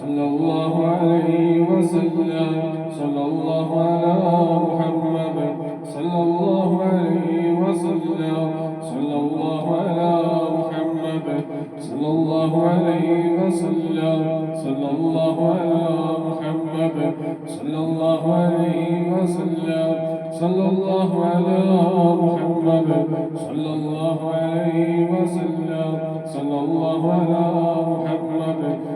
صلى الله عليه وسلم صلى الله على محمد صلى الله عليه وسلم صلى الله على محمد صلى الله عليه وسلم صلى الله على محمد صلى الله عليه وسلم صلى الله على محمد صلى الله عليه وسلم صلى الله على محمد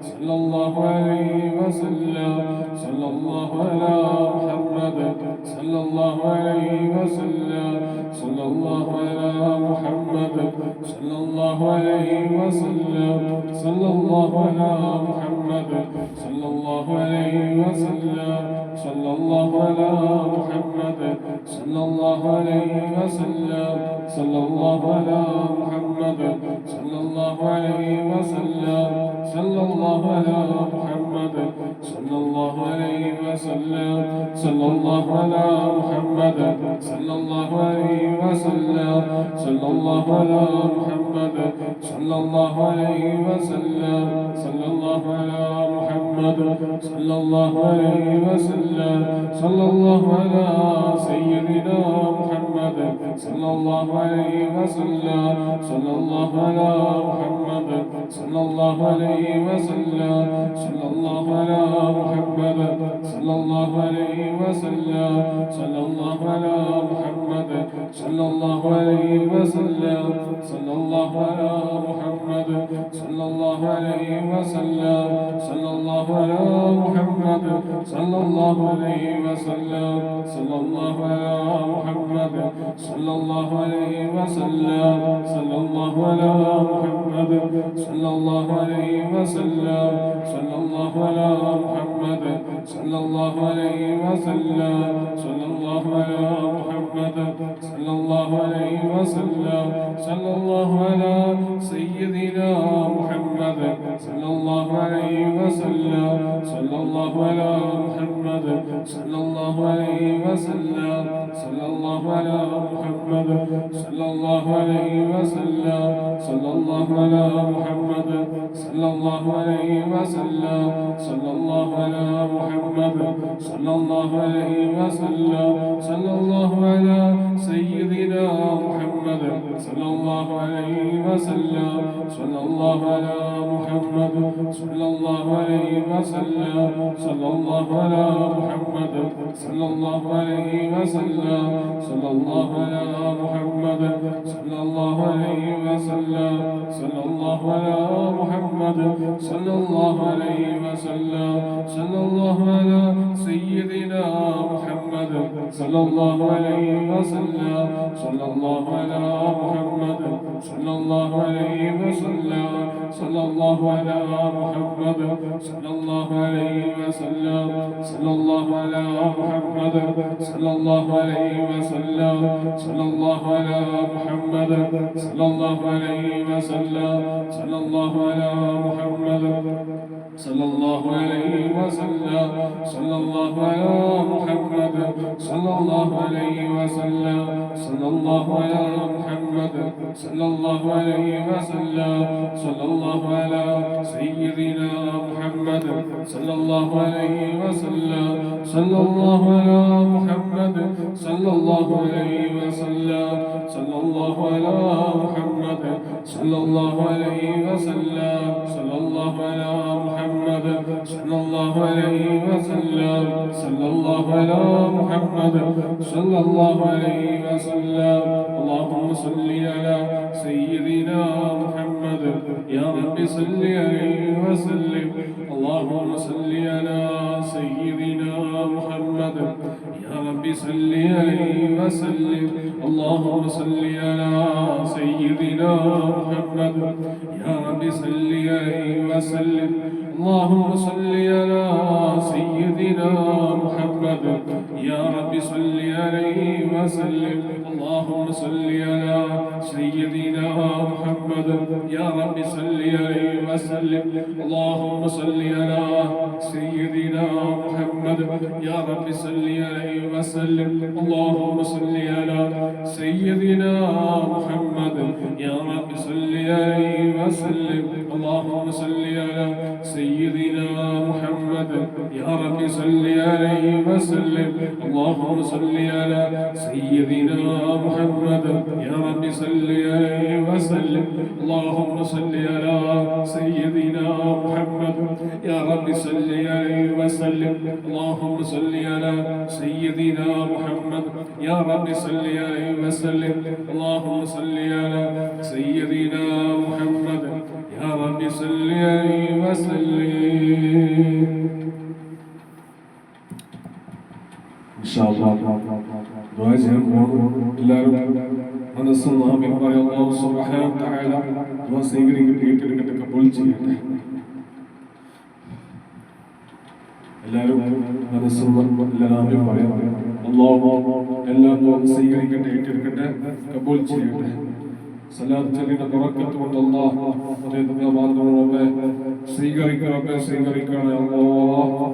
صلى الله عليه وسلم صلى الله على محمد صلى الله عليه وسلم صلى الله على محمد صلى الله عليه وسلم صلى الله على محمد صلى الله عليه وسلم صلى الله على محمد صلى الله عليه وسلم صلى الله على محمد صلى الله عليه وسلم صلى الله على محمد صلى الله عليه وسلم صلى الله على محمد صلى الله عليه وسلم صلى الله على محمد صلى الله عليه وسلم صلى الله على محمد صلى الله عليه وسلم صلى الله على محمد صلى الله عليه وسلم صلى الله على سيدنا محمد صلى الله عليه وسلم صلى الله على محمد صلى الله عليه وسلم صلى الله على محمد صلى الله عليه وسلم صلى الله على محمد صلى الله عليه وسلم صلى الله على محمد صلى الله عليه وسلم صلى الله على محمد صلى الله عليه وسلم صلى الله على محمد صلى الله عليه وسلم صلى الله على محمد صلى الله عليه وسلم صلى الله على محمد صلى الله عليه وسلم صلى الله على محمد صلى الله عليه وسلم صلى الله على سيدنا محمد صلى الله عليه وسلم صلى الله على محمد صلى الله عليه وسلم صلى الله على محمد صلى الله عليه وسلم صلى الله على محمد صلى الله عليه وسلم صلى الله على محمد صلى الله عليه وسلم صلى الله على سيدنا محمد صلى الله عليه وسلم صلى الله على محمد صلى الله عليه وسلم صلى الله على محمد صلى الله عليه وسلم صلى الله على محمد صلى الله عليه وسلم صلى الله على محمد صلى الله عليه وسلم صلى الله على سيدنا محمد صلى الله عليه وسلم صلى الله على محمد صلى الله عليه وسلم صلى الله على محمد صلى الله عليه وسلم صلى الله على محمد صلى الله عليه وسلم صلى الله على محمد صلى الله عليه وسلم صلى الله على محمد صلى الله عليه وسلم صلى الله على محمد صلى الله عليه وسلم صلى الله على محمد صلى الله عليه وسلم صلى الله على سيدنا محمد صلى الله عليه وسلم صلى الله على محمد صلى الله عليه وسلم صلى الله على محمد صلى الله عليه وسلم صلى الله على محمد صلى الله عليه وسلم صلى الله على محمد صلى الله عليه وسلم اللهم صل على سيدنا محمد يا رب صل عليه وسلم اللهم صل على سيدنا محمد يا رب صل عليه وسلم اللهم صل على سيدنا محمد يا رب صل عليه وسلم اللهم صل على سيدنا محمد يا رب صل عليه وسلم اللهم صل على سيدنا محمد يا رب صل عليه وسلم اللهم صل على سيدنا محمد يا رب صل عليه وسلم وسلم اللهم صل على سيدنا محمد يا رب صل عليه وسلم اللهم صل على سيدنا محمد يا رب صل عليه وسلم اللهم صل على سيدنا محمد يا رب صل عليه وسلم اللهم صل على سيدنا محمد يا رب صل عليه وسلم اللهم صل على سيدنا محمد يا رب صل عليه وسلم اللهم صل على سيدنا محمد يا رب صل عليه وسلم إن شاء الله دعاء എല്ലാവരും മനസ്സും ആമീൻ പറയും. അല്ലാഹു സുബ്ഹാനഹു വ തആല ദുആ സ്വീകരിക്കട്ടെ, ഏറ്റെടുക്കട്ടെ, കബൂൽ ചെയ്യട്ടെ. എല്ലാവരും മനസ്സും ആമീൻ പറയും. അല്ലാഹു എല്ലാ ദുആ സ്വീകരിക്കട്ടെ, ഏറ്റെടുക്കട്ടെ, കബൂൽ ചെയ്യട്ടെ. സലാത്ത് ചൊല്ലിയുടെ ബറക്കത്ത് കൊണ്ട് അല്ലാഹു അതേതുള്ള മാർഗ്ഗങ്ങളെ സ്വീകരിക്കണമേ, സ്വീകരിക്കണമേ അല്ലാഹ്.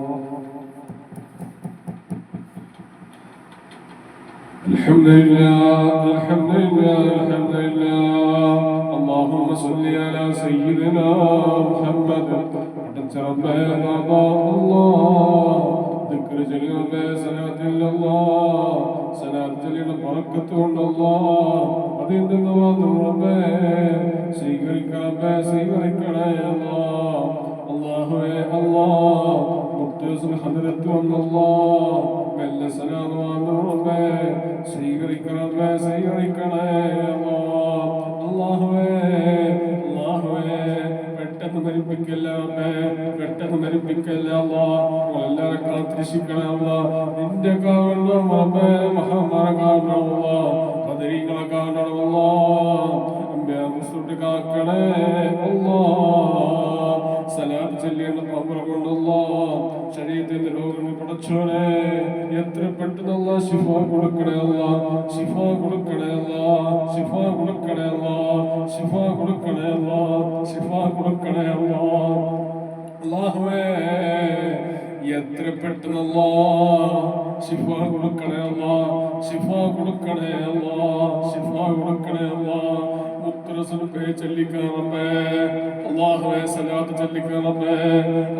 الحمد لله الحمد لله الحمد لله اللهم صل على سيدنا محمد ربنا الله ذكر جليل صلاة الله صلاة جليل بركة الله أدين الله ربنا سيغرك ربنا سيغرك الله الله الله مقتصر حضرة الله بل سلام ربنا سيغرك ربنا سيغرك الله പെട്ടെന്ന് മരിപ്പിക്കല്ല പെട്ടെന്ന് മരിപ്പിക്കല്ല എല്ലാവരും കാത്തിരിക്കണമല്ല നിന്റെ കാണണം മഹാമാരെ കാണണമല്ല പദരീകളെ കാണണമല്ല കാക്കണേ അല്ലാ സലാത്ത് ചൊല്ലിയുള്ള പവർ കൊണ്ടല്ല ശരീരത്തിന്റെ രോഗങ്ങൾ പടച്ചോനെ എത്ര പെട്ടെന്നല്ല ശിഫ കൊടുക്കണേ അല്ല ശിഫ കൊടുക്കണേ അല്ല ശിഫ കൊടുക്കണേ അല്ല ശിഫ കൊടുക്കണേ അല്ല ശിഫ കൊടുക്കണേ അല്ല അല്ലാഹുവേ എത്ര പെട്ടെന്നല്ല ശിഫ കൊടുക്കണേ അല്ല ശിഫ കൊടുക്കണേ അല്ല ശിഫ കൊടുക്കണേ അല്ല മുത്തറസുൽ ചൊല്ലിക്കാറേ അല്ലാഹുവേ സലാത്ത് ചൊല്ലിക്കാറേ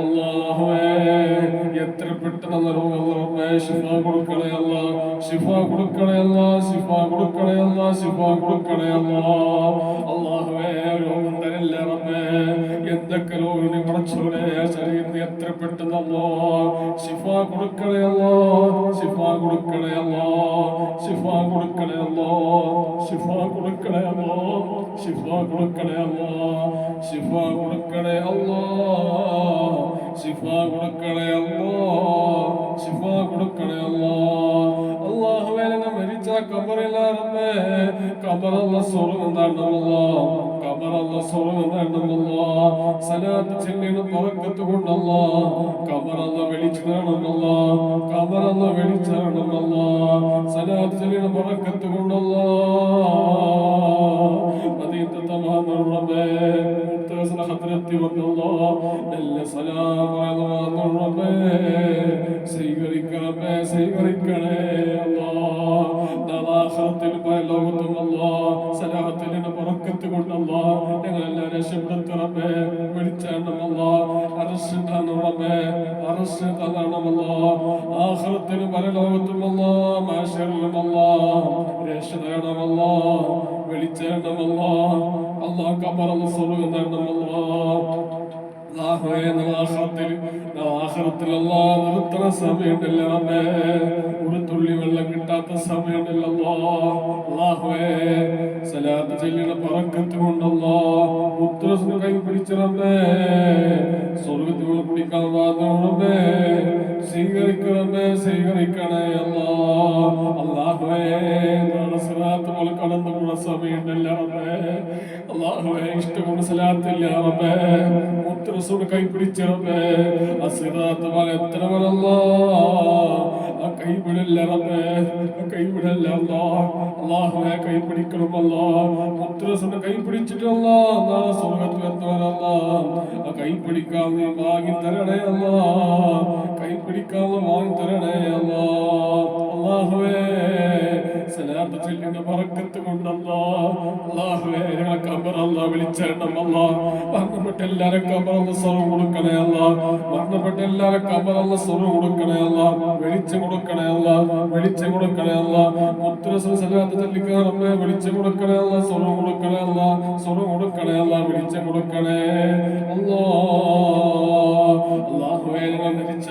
അല്ലാഹുവേ എത്ര പെട്ടെന്ന് റബ്ബേ ശിഫ കൊടുക്കണേ അല്ലാ ശിഫ കൊടുക്കണേ അല്ലാ ശിഫ കൊടുക്കണേ അല്ലാ ശിഫ കൊടുക്കണേ അല്ലാ അല്ലാഹുവേ രോഗം തരല്ല റബ്ബേ എന്തൊക്കെ രോഗം പടച്ചോനെ ശരീരത്തിൽ എത്ര പെട്ടെന്ന് അല്ലാ ശിഫ കൊടുക്കണേ അല്ലാ ശിഫ കൊടുക്കണേ അല്ലാ ശിഫ കൊടുക്കണേ അല്ലാ ശിഫ കൊടുക്കണേ അല്ലാ ശിഫ കൊടുക്കണേ അല്ലാ ശിഫ കൊടുക്കണേ അല്ലാ ശിഫ കൊടുക്കണേ അല്ലാ ശിഫ കൊടുക്കണേ അല്ലാ അല്ലാഹുവേ മരിച്ച ഖബറില്ല റബ്ബേ ഖബറല്ല സ്വർഗ്ഗം തരണമല്ലാ ഖബറല്ല സ്വർഗ്ഗം തരണമല്ലാ സലാത്ത് ചൊല്ലിയുടെ ബറക്കത്ത് കൊണ്ടല്ലാ ഖബറല്ല വെളിച്ചു തരണമല്ലാ ഖബറല്ല വെളിച്ചു തരണമല്ലാ സലാത്ത് ചൊല്ലിയുടെ ബറക്കത്ത് കൊണ്ടല്ലാ മദീനത്തെ തമാം റബ്ബേ മുത്തസിൽ ഹദ്റത്തി വന്നല്ലാ നല്ല സലാം റബ്ബേ സ്വീകരിക്കണമേ സ്വീകരിക്കണേ അല്ലാ നാളാഖിറത്തിൽ പരലോകത്തും അല്ലാ സലാത്തിന് ബറക്കത്ത് കൊണ്ടല്ലാ ഞങ്ങളെല്ലാം രക്ഷപ്പെടുത്തണമേ വിളിച്ചേണമല്ലാ അർശ് തരണമേ അർശ് തരണമല്ലാ ആഖിറത്തിന് പരലോകത്തും അല്ലാ മാശറിലും അല്ലാ രക്ഷ തരണമല്ലാ വിളിച്ചേണമല്ലാ അല്ലാ ഖബറൽ സ്വർഗ്ഗം തരണമല്ലാ അല്ലാഹുവേ ആഖിറത്തിൽ അല്ലാഹ് നിർത്തണ സമയമുണ്ടല്ലോ റബ്ബേ ഒരു തുള്ളി വെള്ളം കിട്ടാത്ത സമയമുണ്ടല്ലോ അല്ലാഹുവേ സലാത്ത് ചൊല്ലിയുടെ ബറക്കത്ത് കൊണ്ടല്ലോ മുത്തറസിനെ കൈ പിടിച്ച റബ്ബേ സ്വർഗ്ഗത്തിൽ കുടിക്കാൻ റബ്ബേ സ്വീകരിക്കണമേ സ്വീകരിക്കണേ അല്ലാ അല്ലാഹുവേ നാളെ സലാത്ത് പോലെ കടന്നു പോണ സമയമുണ്ടല്ലോ റബ്ബേ അല്ലാഹുവേ ഇഷ്ടമുള്ള സലാത്തില്ല റബ്ബേ മുത്തറസിനെ കൈ പിടിച്ച റബ്ബേ അസിറാത്ത് പോലെ എത്തണമല്ലോ ആ കൈവിടല്ല റബ്ബേ കൈവിടല്ല അല്ലാ അല്ലാഹുവേ കൈ പിടിക്കണമല്ലോ മുത്തറസിനെ കൈ പിടിച്ചിട്ടല്ലോ നാളെ സ്വർഗ്ഗത്തിൽ എത്തുവാനല്ലോ ആ കൈ പിടിക്കാൻ നീ വാങ്ങി തരണേ അല്ലാ കൈ പിടിക്കാൻ വാങ്ങി തരണേ അല്ലാ അല്ലാഹുവേ സലാത്ത് ചൊല്ലുന്ന ബറക്കത്ത് കൊണ്ട് അല്ലാഹുവേ ഞങ്ങളെ ഖബർ അല്ലാഹ് വിളിച്ചേണം അല്ലാഹ് മരണപ്പെട്ട എല്ലാവരും ഖബർ അല്ലാഹ് സ്വർഗ്ഗം കൊടുക്കണേ അല്ലാഹ് മരണപ്പെട്ട എല്ലാവരും ഖബർ അല്ലാഹ് സ്വർഗ്ഗം കൊടുക്കണേ അല്ലാഹ് വെളിച്ചം കൊടുക്കണേ അല്ലാഹ് വെളിച്ചം കൊടുക്കണേ അല്ലാഹ് മുത്ത് റസൂൽ സലാത്ത് ചൊല്ലിക്കാൻ റബ്ബേ വെളിച്ചം കൊടുക്കണേ അല്ലാഹ് സ്വർഗ്ഗം കൊടുക്കണേ അല്ലാഹ് സ്വർഗ്ഗം കൊടുക്കണേ അല്ലാഹ് വെളിച്ചം കൊടുക്കണേ അല്ലാഹുവേ ഞങ്ങൾ മരിച്ച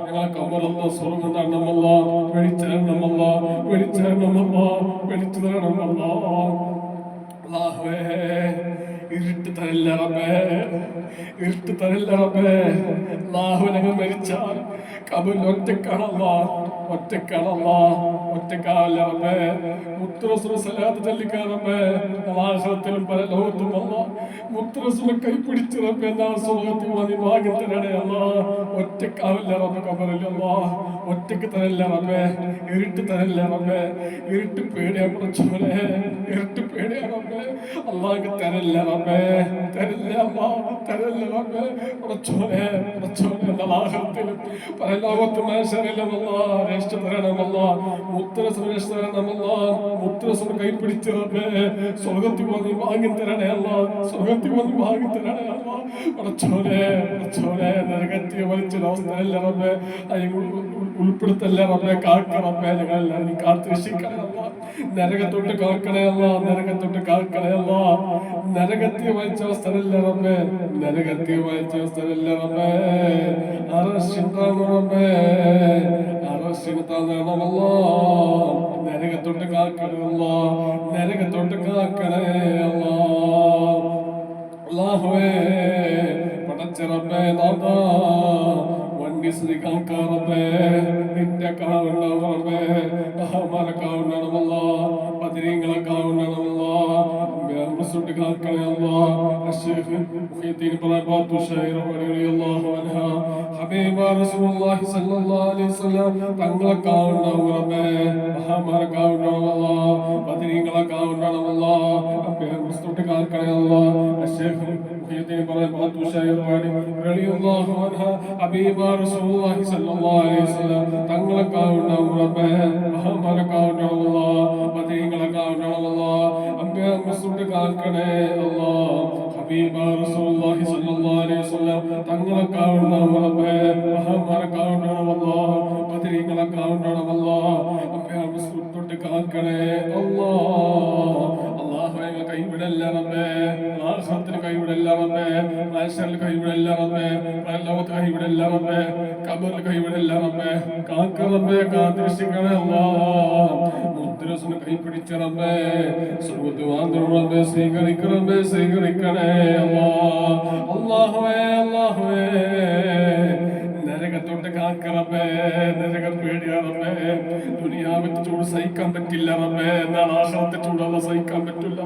ഞങ്ങളെ ഖബർ അല്ലാഹ് സ്വർഗ്ഗം തരണം അല്ലാഹ് വെളിച്ചം അല്ലാഹ് വെളിച്ചം അല്ലാഹ് വെളിച്ചു തരണം അല്ലാഹുവേ ഇരുട്ട് തരല്ല റബ്ബേ ഇരുട്ട് തരല്ല റബ്ബേ അല്ലാഹു ഞങ്ങൾ മരിച്ചാൽ ഖബറിൽ ഒറ്റക്കാവല്ല റബ്ബേ മുത്ത് റസൂൽ സലാത്ത് ചൊല്ലിക്കാൻ റബ്ബേ ആഖിറത്തിലും പരലോകത്തും അല്ലാഹ് മുത്ത് റസൂലിനെ കൈപിടിച്ച് റബ്ബേ നാളെ സ്വർഗ്ഗത്തിൽ വന്ന് ഭാഗ്യം തരണേ അല്ലാഹ് ഒറ്റക്കാവല്ല റബ്ബേ ഖബറിൽ അല്ലാഹ് ഒറ്റക്ക് തരല്ല റബ്ബേ ഇരുട്ട് തരല്ല റബ്ബേ ഇരുട്ട് പേടിയാ പടച്ചോനെ ഇരുട്ട് പേടിയാ റബ്ബേ അല്ലാഹ് തരല്ല റബ്ബേ തരല്ല അല്ലാഹ് തരല്ല റബ്ബേ പടച്ചോനെ ആഖിറത്തിലും പരലോകത്തും മാശറിലും അല്ലാഹ് രക്ഷ തരണം അല്ലാഹ് മുത്ത് റസൂൽ രക്ഷ തരണം അല്ലാഹ് മുത്ത് റസൂൽ കൈപിടിച്ച് റബ്ബേ സ്വർഗ്ഗത്തിൽ വന്ന് ഭാഗ്യം തരണേ അല്ലാഹ് സ്വർഗ്ഗത്തിൽ വന്ന് ഭാഗ്യം തരണേ അല്ലാഹ് പടച്ചോനെ നരകത്തിൽ വലിച്ചൊരു അവസ്ഥയല്ല റബ്ബേ ഉൾപ്പെടുത്തല്ല റബ്ബേ കാക്ക റബ്ബേ ഞങ്ങളെല്ലാം നീ കാത്ത് രക്ഷിക്കണം അല്ലാഹ് നരകത്തോട്ട് കാക്കണേ അല്ലാഹ് നരകത്തോട്ട് കാക്കണേ അല്ലാഹ് നരകത്തിൽ വലിച്ച അവസ്ഥയല്ല റബ്ബേ നരകത്തിൽ വലിച്ച അവസ്ഥയല്ല റബ്ബേ അറശിന് താഴണം അല്ലാഹ് നരകത്തോട്ട് കാക്കണേ അല്ലാഹ് നരകത്തോട്ട് കാക്കണേ അല്ലാഹുവേ പടച്ച റബ്ബേ നാഥാ വണ്ടി കാക്കാൻ റബ്ബേ നിന്റെ കാവണം റബ്ബേ മഹാമാരെ കാവണം അല്ലാഹ് ബദരീങ്ങളെ കാവണം അല്ലാഹ് സുട്ട് കാക്കണേ അല്ലാഹ് ശൈഖ് മുഹീദ്ദീൻ ബറാബാത്തു ഷൈർ റളിയല്ലാഹു അൻഹു ഹബീബ റസൂലുള്ളാഹി സ്വല്ലല്ലാഹു അലൈഹി വസല്ലം തങ്ങളെ കാവണം റബ്ബേ മഹാമാരെ കാവണം അല്ലാഹ് ബദരീങ്ങളെ കാവണം അല്ലാഹ് സുട്ട് കാക്കണേ അല്ലാഹ് ശൈഖ് മുഹീദ്ദീൻ ബറാബാത്തു ഷൈർ റളിയല്ലാഹു അൻഹു ഹബീബ റസൂലുള്ളാഹി സ്വല്ലല്ലാഹു അലൈഹി വസല്ലം തങ്ങളെ കാവണം റബ്ബേ മഹാമാരെ കാവണം അല്ലാഹ് ബദരീങ്ങളെ കാവണം അല്ലാഹ് സുട്ട് കാക്കണേ അല്ലാഹ് ഹബീബ റസൂലുള്ളാഹി സ്വല്ലല്ലാഹു അലൈഹി വസല്ലം തങ്ങളെ കാവണം റബ്ബേ മഹാമാരെ കാവണം അല്ലാഹ് ബദരീങ്ങളെ കാവണം അല്ലാഹ് സുട്ട് കാക്കണേ അല്ലാഹ് കൈവിടല്ല റബ്ബേ ആഖിറത്തിൽ കൈവിടല്ല റബ്ബേ മഹ്ശറിൽ കൈവിടല്ല റബ്ബേ പരലോകത്ത് കൈവിടല്ല റബ്ബേ ഖബറിൽ കൈവിടല്ല റബ്ബേ കാക്ക റബ്ബേ കാത്തിരക്ഷിക്കണേ അല്ലാഹ് മുത്ത് റസൂലിനെ കൈപിടിച്ച റബ്ബേ സ്വർഗ്ഗത്തിൽ വാങ്ങണം റബ്ബേ സ്വീകരിക്കണേ അല്ലാഹുവേ നരകത്തോട്ട് കാക്ക റബ്ബേ നരകം പേടിയാ റബ്ബേ ദുനിയാവിന്റെ ചൂട് സഹിക്കാൻ പറ്റില്ല റബ്ബേ എന്നാൽ ആഖിറത്തെ ചൂട് സഹിക്കാൻ പറ്റില്ല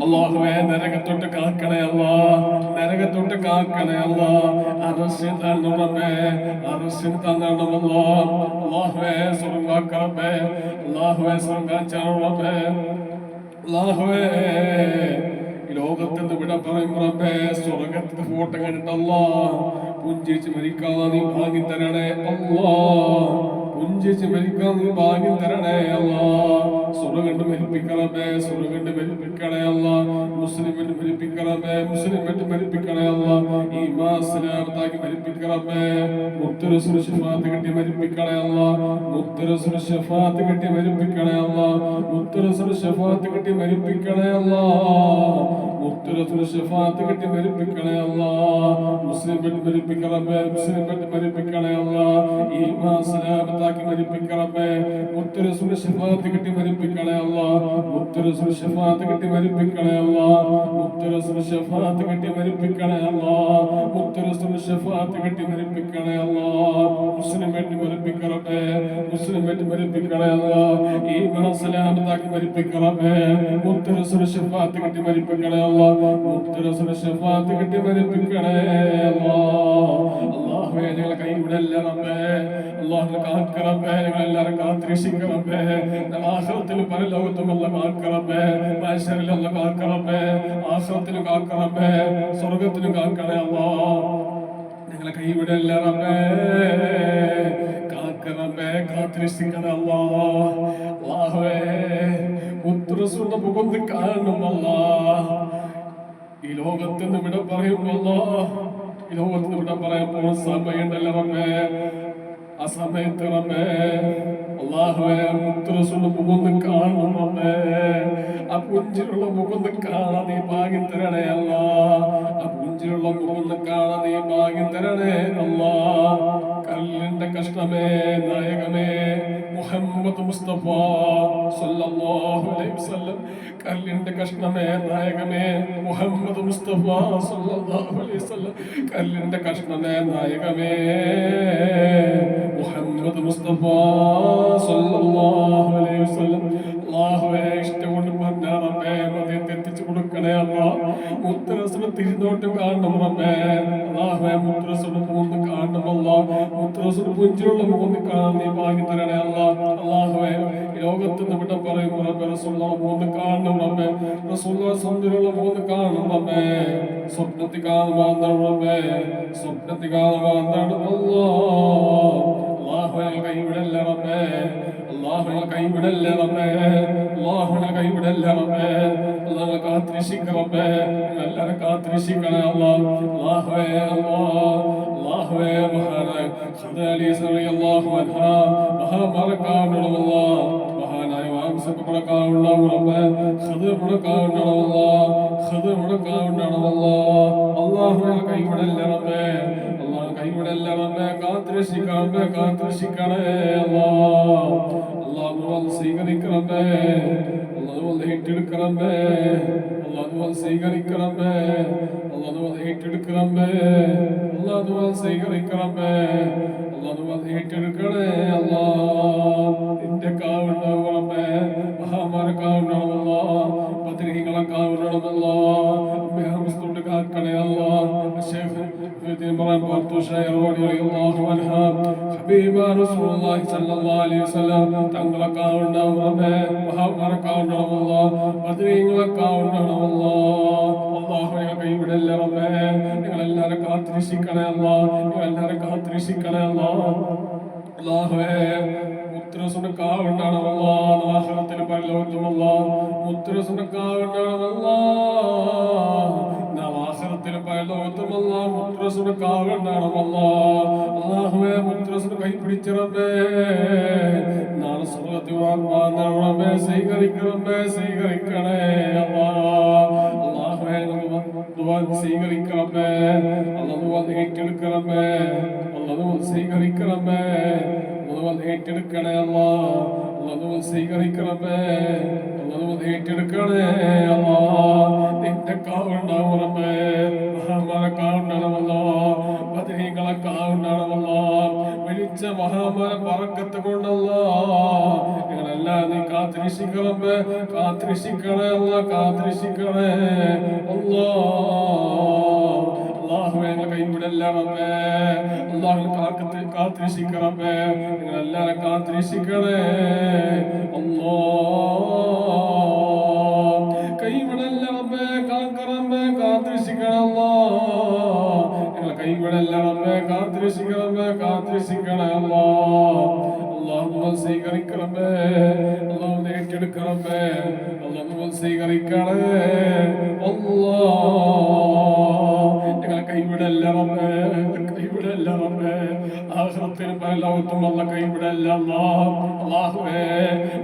അല്ലാഹുവേ നരകത്തോട്ട് കാക്കണേ അല്ലാഹ് നരകത്തോട്ട് കാക്കണേ അല്ലാഹ് അർശിൻ തരണം റബ്ബേ അർശിൻ തരണം അല്ലാഹുവേ സ്വർഗ്ഗം റബ്ബേ അല്ലാഹുവേ സ്വർഗ്ഗം റബ്ബേ അല്ലാഹുവേ ലോകത്തിന്റെ വിട പറയും റബ്ബേ സ്വർഗ്ഗത്തിന്റെ ഫോട്ടോ കണ്ടിട്ടല്ലാ പുഞ്ചിച്ച് മരിക്കാതെ നീ ഭാഗ്യം തരണേ അല്ലാ പുഞ്ചിച്ച് മരിക്കാൻ നീ ഭാഗ്യം തരണേ അല്ലാ സ്വർഗ്ഗം മരിപ്പിക്കണമേ സ്വർഗ്ഗം മരിപ്പിക്കണേ അല്ലാ മുസ്ലിമിന് മരിപ്പിക്കണമേ മുസ്ലിമിന് മരിപ്പിക്കണേ അല്ലാ ഈമാൻ സലാമത്താക്കി മരിപ്പിക്കണമേ മുത്ത് റസൂൽ ശഫാഅത്ത് കിട്ടി മരിപ്പിക്കണേ അല്ലാ മുത്ത് റസൂൽ ശഫാഅത്ത് കിട്ടി മരിപ്പിക്കണേ അല്ലാ മുത്ത് റസൂൽ ശഫാഅത്ത് കിട്ടി മരിപ്പിക്കണേ അല്ലാ മുത്ത് റസൂൽ ശഫാഅത്ത് കിട്ടി മരിപ്പിക്കണേ അല്ലാ മുസ്ലിമിന് മരിപ്പിക്കണമേ മുസ്ലിമിന് മരിപ്പിക്കണേ അല്ലാ ഈമാൻ സലാമത്താക്കി മരിപ്പിക്കണമേ മുത്ത് റസൂൽ ശഫാഅത്ത് കിട്ടി മരിപ്പിക്കണേ അല്ലാ മുത്ത് റസൂൽ ശഫാഅത്ത് കിട്ടി മരിപ്പിക്കണേ അല്ലാ മുത്ത് റസൂൽ ശഫാഅത്ത് കിട്ടി മരിപ്പിക്കണേ അല്ലാ മുത്ത് റസൂൽ ശഫാഅത്ത് കിട്ടി മരിപ്പിക്കണേ അല്ലാ മുസ്ലിമിന് മരിപ്പിക്കണമേ മുസ്ലിമിന് മരിപ്പിക്കണേ അല്ലാ ഈമാൻ സലാമത്താക്കി മരിപ്പിക്കണമേ മുത്ത് റസൂൽ ശഫാഅത്ത് കിട്ടി മരിപ്പിക്കണേ അല്ലാ മുത്ത് റസൂൽ ശഫാഅത്ത് കിട്ടി മരിപ്പിക്കണേ അല്ലാ അല്ലാഹുവേ ഞങ്ങളെ കൈവിടല്ല റബ്ബേ അല്ലാഹു കാക്ക റബ്ബേ ഞങ്ങളെല്ലാവരും കാത്തിരക്ഷിക്ക റബ്ബേ ആഖിറത്തിലും പരലോകത്തും അല്ലാഹു കാക്ക റബ്ബേ മഹ്ശറിലും അല്ലാഹു കാക്ക റബ്ബേ ആഖിറത്തിലും കാക്ക റബ്ബേ സ്വർഗ്ഗത്തിലും കാക്കണേ അല്ലാഹ് ഞങ്ങളെ കൈവിടല്ല റബ്ബേ കാക്ക കാക്കറബേ കാത്തിരിക്കണ അല്ലാഹുവേ മുത്തുറസൂലിന്റെ മുഖം കാണുമല്ല ഈ ലോകത്ത് നിന്ന് ഇവിടെ പറയുമല്ലോ ഈ ലോകത്ത് നിന്ന് ഇവിടെ പറയാൻ പോകുന്ന സമയമുണ്ടല്ലോ റബ്ബേ ആ സമയത്ത് റബ്ബേ അല്ലാഹുവേ മുത്തുറസൂലിന്റെ മുഖം കാണണം റബ്ബേ ആ പുഞ്ചിലുള്ള മുഖം കാണാൻ നീ ഭാഗ്യം തരണേ അല്ലാ ആ പുഞ്ചിലുള്ള മുഖം കാണാൻ നീ ഭാഗ്യം തരണേ അല്ലാ കല്ലിന്റെ കഷ്ണമേ നായകമേ മുഹമ്മദ് മുസ്തഫ സല്ലല്ലാഹു അലൈഹി വസല്ലം കല്ലിന്റെ കഷ്ണമേ നായകമേ മുഹമ്മദ് മുസ്തഫ സല്ലല്ലാഹു അലൈഹി വസല്ലം കല്ലിന്റെ കഷ്ണമേ നായകമേ മുഹമ്മദ് മുസ്തഫ സല്ലല്ലാഹു അലൈഹി വസല്ലം അല്ലാഹുവേ ഇഷ്ടകൊണ്ട് പറഞ്ഞ റബ്ബേ മദീനയിൽ എത്തിച്ചു കൊടുക്കണേ അല്ലാ മുത്തുറസൂൽ തിരിഞ്ഞോട്ട് കാണണം റബ്ബേ അല്ലാഹുവേ മുത്തുറസൂൽ മുഖം കാണണം അല്ലാ മുത്തുറസൂൽ പുഞ്ചിലുള്ള മുഖം കാണാൻ നീ ഭാഗ്യം തരണേ അല്ലാ അല്ലാഹുവേ ലോകത്ത് നിന്ന് വിട പറയും റബ്ബേ റസൂലുള്ളാഹി മുഖം കാണണം റബ്ബേ റസൂലുള്ളാഹി സൗന്ദര്യമുള്ള മുഖം കാണണം റബ്ബേ സ്വപ്നത്തിൽ കാണുവാൻ റബ്ബേ സ്വപ്നത്തിൽ കാണുവാൻ അല്ലാ അല്ലാഹുവേ കൈവിടല്ല റബ്ബേ അല്ലാഹുവേ കൈവിടല്ല റബ്ബേ അല്ലാഹുവേ കൈവിടല്ല റബ്ബേ അല്ലാഹുവേ കാത്തിരിക്ക റബ്ബേ എല്ലാവരും കാത്തിരിക്കണേ അല്ലാഹുവേ അല്ലാഹുവേ മഹാനായ ഖദാലി റളിയല്ലാഹു അൻഹ മഹാമറക്കാവുന്ന അല്ലാഹ് മഹാനായ വാംസകപ്രകാവുന്ന റബ്ബേ ഖദമുടക്കാവുന്ന അല്ലാഹ് ഖദമുടക്കാവുന്ന അല്ലാഹ് അല്ലാഹുവേ കൈവിടല്ല റബ്ബേ കൈവിടല്ല റബ്ബേ കാത്തിരക്ഷിക്കണേ അല്ലാഹു സ്വീകരിക്കണമേ അല്ലാഹു ഏറ്റെടുക്കണമേ അല്ലാഹു സ്വീകരിക്കണമേ അല്ലാഹു ഏറ്റെടുക്കണമേ അല്ലാഹു സ്വീകരിക്കണമേ അല്ലാഹു ഏറ്റെടുക്കണേ അല്ലാഹ് നിന്റെ കാവുണ്ടാവും റബ്ബേ മഹാമാരക്കാവുണ്ടാവും അല്ലാഹ് ബദരീകളെ കാവുണ്ടാവും അല്ലാഹ് മുസ്ലിം കാക്കണേ അല്ലാഹ് ശേഖ് പറയാൻ പാർത്തു ഷൈർ റളിയല്ലാഹു അൻഹ ഹബീബ റസൂലുള്ളാഹി സ്വല്ലല്ലാഹു അലൈഹി വസല്ലം തങ്ങളെ കാവുണ്ടാവും റബ്ബേ മഹാമാരക്കാവുണ്ടാവും അല്ലാഹ് ബദരീകളെ കാവുണ്ടാവും അല്ലാഹുവേ കൈവിടല്ല റബ്ബേ നിങ്ങളെല്ലാവരും കാത്തിരക്ഷിക്കണേ അല്ലാഹ് നിങ്ങളെല്ലാവരും കാത്തിരക്ഷിക്കണേ അല്ലാഹുവേ മുത്തുറസൂലിന്റെ കാവുണ്ടാണ് അല്ലാഹ് ആഖിറത്തിലും പരലോകത്തും അല്ലാഹ് മുത്തുറസൂലിന്റെ കാവുണ്ടാണ് അല്ലാഹ് ആഖിറത്തിലും പരലോകത്തും അല്ലാഹ് മുത്തുറസൂലിന്റെ കാവുണ്ടാണ് അല്ലാഹുവേ മുത്തുറസൂൽ കൈപിടിച്ച റബ്ബേ നാളെ സ്വർഗ്ഗത്തിൽ റബ്ബേ സ്വീകരിക്കണേ അല്ലാഹുവേ ദുആ സ്വീകരിക്കണമേ അല്ലാഹു ഏറ്റെടുക്കണമേ അല്ലാഹു സ്വീകരിക്കണമേ അല്ലാഹു ഏറ്റെടുക്കണേ അല്ലാഹു സ്വീകരിക്കണമേ അല്ലാഹു ഏറ്റെടുക്കണേ അല്ലാഹ് നിന്റെ കാവുണ്ടാവും റബ്ബേ മഹാമാരക്കാവുണ്ടാവും അല്ലാഹ് ബദരീകളെ കാവുണ്ടാവും അല്ലാഹ് വിളിച്ച മഹാമാര ബറക്കത്ത് കൊണ്ടല്ലാഹ് ഞങ്ങളെല്ലാം നീ കാത്തിരക്ഷിക്കണമേ കാത്തിരക്ഷിക്കണേ അല്ലാഹ് കാത്തിരക്ഷിക്കണേ അല്ലാഹുവേ കൈവിടല്ല റബ്ബേ അല്ലാഹു കാത്തിരക്ഷിക്ക റബ്ബേ നിങ്ങളെല്ലാവരും കാത്തിരക്ഷിക്കണേ കൈവിടല്ല റബ്ബേ കാക്കറമ്പേ കാത്തിരക്ഷിക്കണം അല്ലാഹ് നിങ്ങളെ കൈവിടല്ല റബ്ബേ കാത്തിരക്ഷിക്കണമേ കാത്തിരക്ഷിക്കണേ അല്ലാഹു സ്വീകരിക്കണമേ അല്ലാഹു ഏറ്റെടുക്കണമേ അല്ലാഹു സ്വീകരിക്കണേ ഞങ്ങളെ കൈവിടല്ല റബ്ബേ കൈവിടല്ല റബ്ബേ ആഖിറത്തിലും പരലോകത്തും അല്ലാഹ് കൈവിടല്ല അല്ലാഹുവേ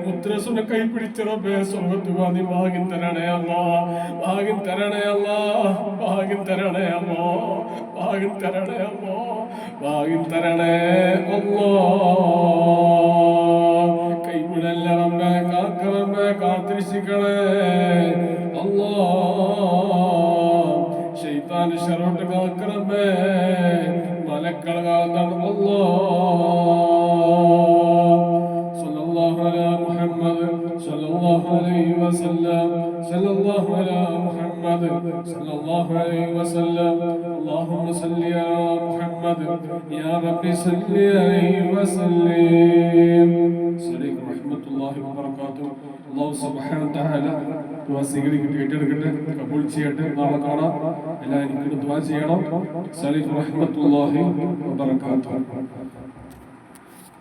മുത്തുറസൂലിനെ കൈപിടിച്ച റബ്ബേ സ്വർഗ്ഗത്തിൽ നീ ഭാഗ്യം തരണേ അല്ലാഹ് ഭാഗ്യം തരണേ അല്ലാഹ് ഭാഗ്യം തരണേ അല്ലാഹ് ഭാഗ്യം തരണേ അല്ലാഹ് ഭാഗ്യം തരണേ അല്ലാഹ് കൈവിടല്ല റബ്ബേ കാക്കറമ്പേ കാത്തിരക്ഷിക്കണേ അല്ലാഹ് ശൈത്താൻ ശരോട്ട് കാക്കറമ്പേ മലക്കള കാക്കണം സല്ലല്ലാഹു അലാ മുഹമ്മദ് സല്ലല്ലാഹു അലൈഹി വസല്ലം സല്ലല്ലാഹു അലാ മുഹമ്മദ് സല്ലല്ലാഹു അലൈഹി വസല്ലം اللهم صل على محمد يا رب صل عليه وسلم عليكم ورحمة الله وبركاته الله سبحانه وتعالى ദുആ സ്വീകരിക്കട്ടെ ഏറ്റെടുക്കട്ടെ കബൂൽ ചെയ്യട്ടെ നാളെ കാണാം എല്ലാവരും ദുആ ചെയ്യണം അസ്സലാമു അലൈക്കും വറഹ്മത്തുള്ളാഹി വബറകാതുഹു